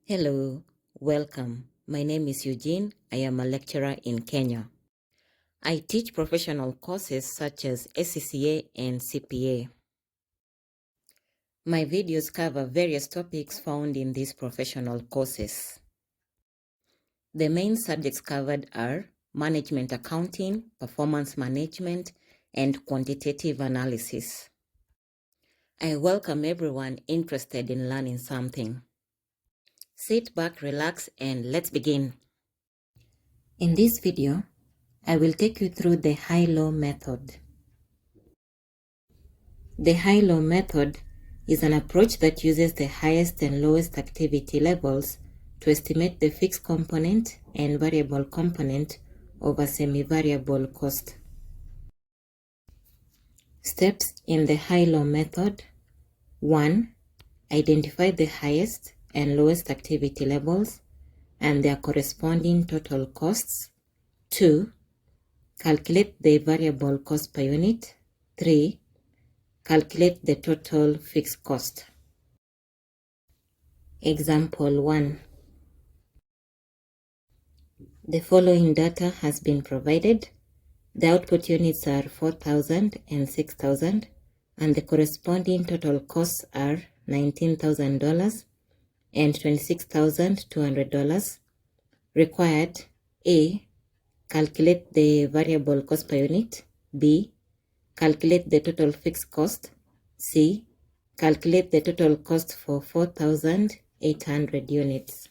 Hello, welcome. My name is Eugene. I am a lecturer in Kenya. I teach professional courses such as SCCA and CPA. My videos cover various topics found in these professional courses. The main subjects covered are management accounting, performance management, and quantitative analysis. I welcome everyone interested in learning something. Sit back, relax, and let's begin. In this video, I will take you through the high-low method. The high-low method is an approach that uses the highest and lowest activity levels to estimate the fixed component and variable component of a semi-variable cost. Steps in the high-low method: 1. Identify the highest and lowest activity levels and their corresponding total costs. 2. Calculate the variable cost per unit. 3. Calculate the total fixed cost. Example 1. The following data has been provided. The output units are 4,000 and 6,000, and the corresponding total costs are $19,000 and $26,200. Required: A. Calculate the variable cost per unit. B. Calculate the total fixed cost. C. Calculate the total cost for 4,800 units.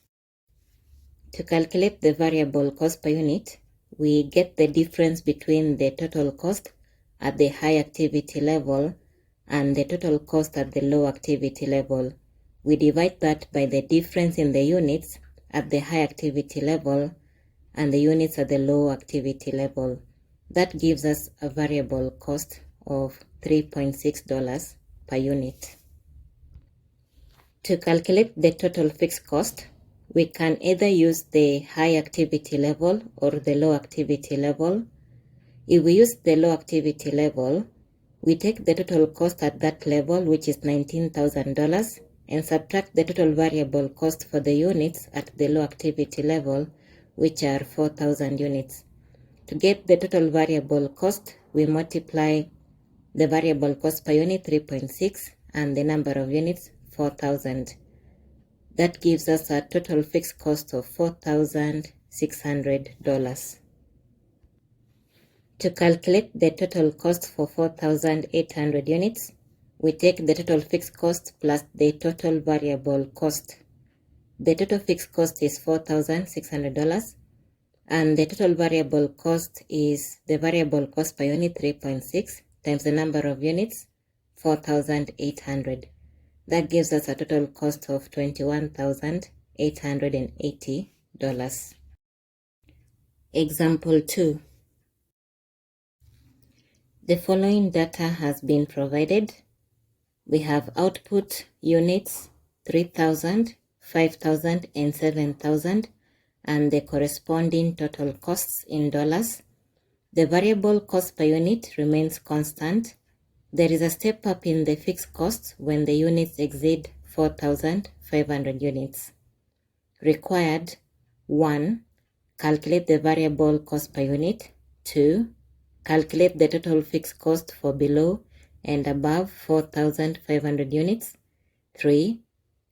To calculate the variable cost per unit, we get the difference between the total cost at the high activity level and the total cost at the low activity level. We divide that by the difference in the units at the high activity level and the units at the low activity level. That gives us a variable cost of $3.6 per unit. To calculate the total fixed cost, we can either use the high activity level or the low activity level. If we use the low activity level, we take the total cost at that level, which is $19,000, and subtract the total variable cost for the units at the low activity level, which are 4,000 units. To get the total variable cost, we multiply the variable cost per unit, 3.6, and the number of units, 4,000. That gives us a total fixed cost of $4,600. To calculate the total cost for 4,800 units, we take the total fixed cost plus the total variable cost. The total fixed cost is $4,600, and the total variable cost is the variable cost per unit, 3.6, times the number of units, 4,800. That gives us a total cost of $21,880. Example 2. The following data has been provided. We have output units 3,000, 5,000, and 7,000, and the corresponding total costs in dollars. The variable cost per unit remains constant. There is a step up in the fixed cost when the units exceed 4,500 units. Required: 1. Calculate the variable cost per unit. 2. Calculate the total fixed cost for below and above 4,500 units. 3.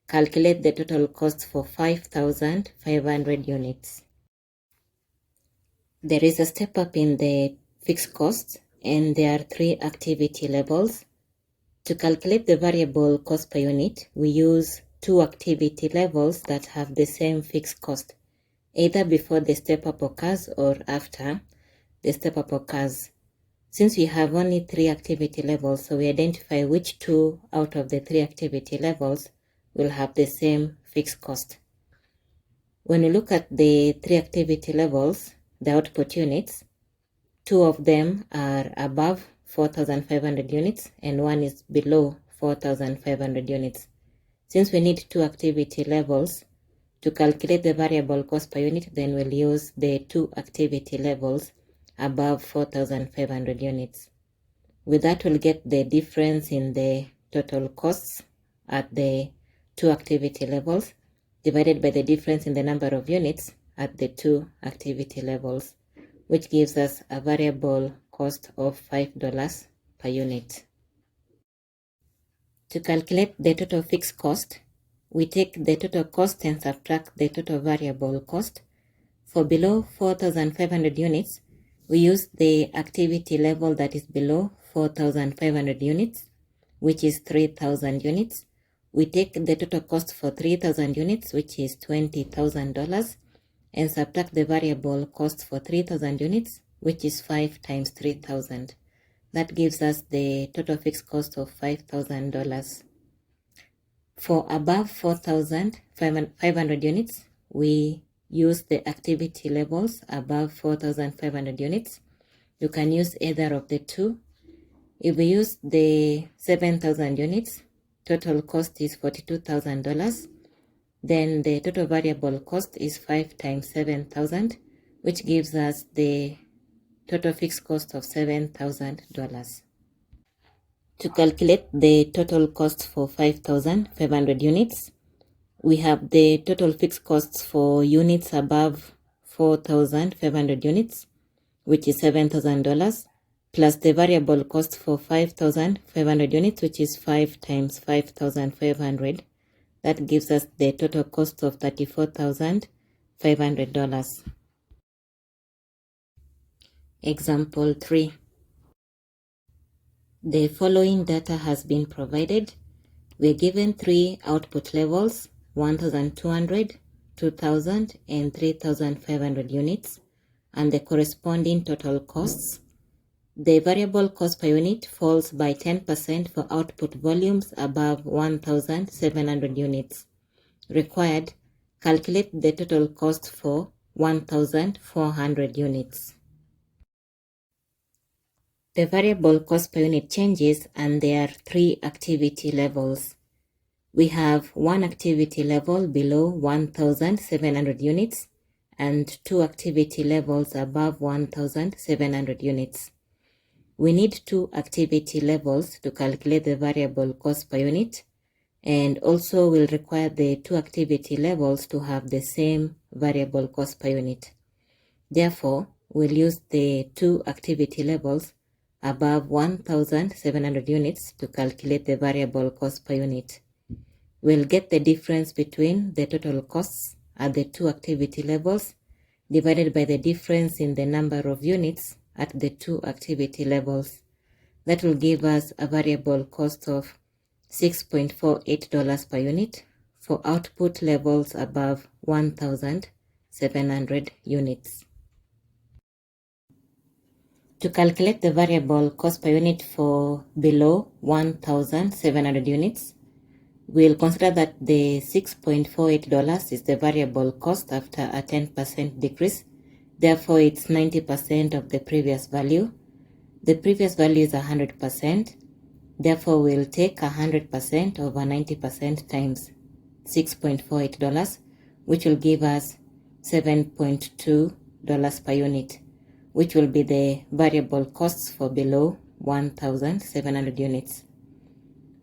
Calculate the total cost for 5,500 units. There is a step up in the fixed costs, and there are 3 activity levels. To calculate the variable cost per unit, we use 2 activity levels that have the same fixed cost, either before the step up occurs or after the step up occurs. Since we have only 3 activity levels, so we identify which 2 out of the 3 activity levels will have the same fixed cost. When we look at the 3 activity levels, the output units, 2 of them are above 4,500 units and 1 is below 4,500 units. Since we need 2 activity levels to calculate the variable cost per unit, then we'll use the 2 activity levels above 4,500 units. With that, we'll get the difference in the total costs at the 2 activity levels, divided by the difference in the number of units at the two activity levels, which gives us a variable cost of $5 per unit. To calculate the total fixed cost, we take the total cost and subtract the total variable cost. For below 4,500 units, we use the activity level that is below 4,500 units, which is 3,000 units. We take the total cost for 3,000 units, which is $20,000, and subtract the variable cost for 3,000 units, which is 5 times 3,000. That gives us the total fixed cost of $5,000. For above 4,500 units, we use the activity levels above 4,500 units. You can use either of the two. If we use the 7,000 units, total cost is $42,000. Then the total variable cost is 5 times 7,000, which gives us the total fixed cost of $7,000. To calculate the total cost for 5,500 units, we have the total fixed costs for units above 4,500 units, which is $7,000, plus the variable cost for 5,500 units, which is 5 times 5,500. That gives us the total cost of $34,500. Example 3. The following data has been provided. We're given 3 output levels, 1,200, 2,000, and 3,500 units, and the corresponding total costs. The variable cost per unit falls by 10% for output volumes above 1,700 units. Required, calculate the total cost for 1,400 units. The variable cost per unit changes, and there are 3 activity levels. We have 1 activity level below 1,700 units and 2 activity levels above 1,700 units. We need 2 activity levels to calculate the variable cost per unit, and also will require the 2 activity levels to have the same variable cost per unit. Therefore, we'll use the 2 activity levels above 1,700 units to calculate the variable cost per unit. We'll get the difference between the total costs at the 2 activity levels divided by the difference in the number of units at the 2 activity levels. That will give us a variable cost of $6.48 per unit for output levels above 1,700 units. To calculate the variable cost per unit for below 1,700 units, we'll consider that the $6.48 is the variable cost after a 10% decrease. Therefore, it's 90% of the previous value. The previous value is 100%. Therefore, we'll take 100% over 90% times $6.48, which will give us $7.2 per unit, which will be the variable costs for below 1,700 units.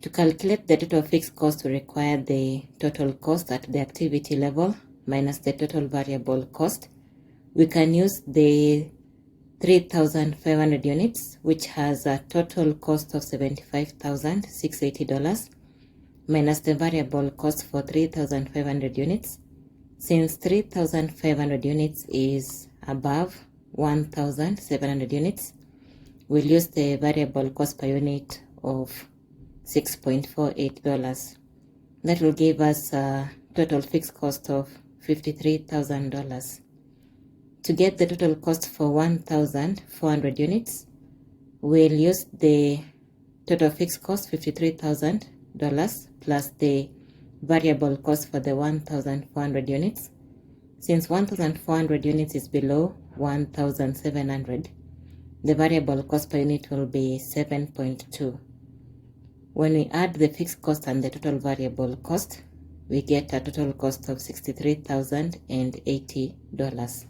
To calculate the total fixed cost, we require the total cost at the activity level minus the total variable cost. We can use the 3,500 units, which has a total cost of $75,680, minus the variable cost for 3,500 units. Since 3,500 units is above 1,700 units, we'll use the variable cost per unit of $6.48. That will give us a total fixed cost of $53,000. To get the total cost for 1,400 units, we'll use the total fixed cost $53,000 plus the variable cost for the 1,400 units. Since 1,400 units is below 1,700, the variable cost per unit will be 7.2. When we add the fixed cost and the total variable cost, we get a total cost of $63,080.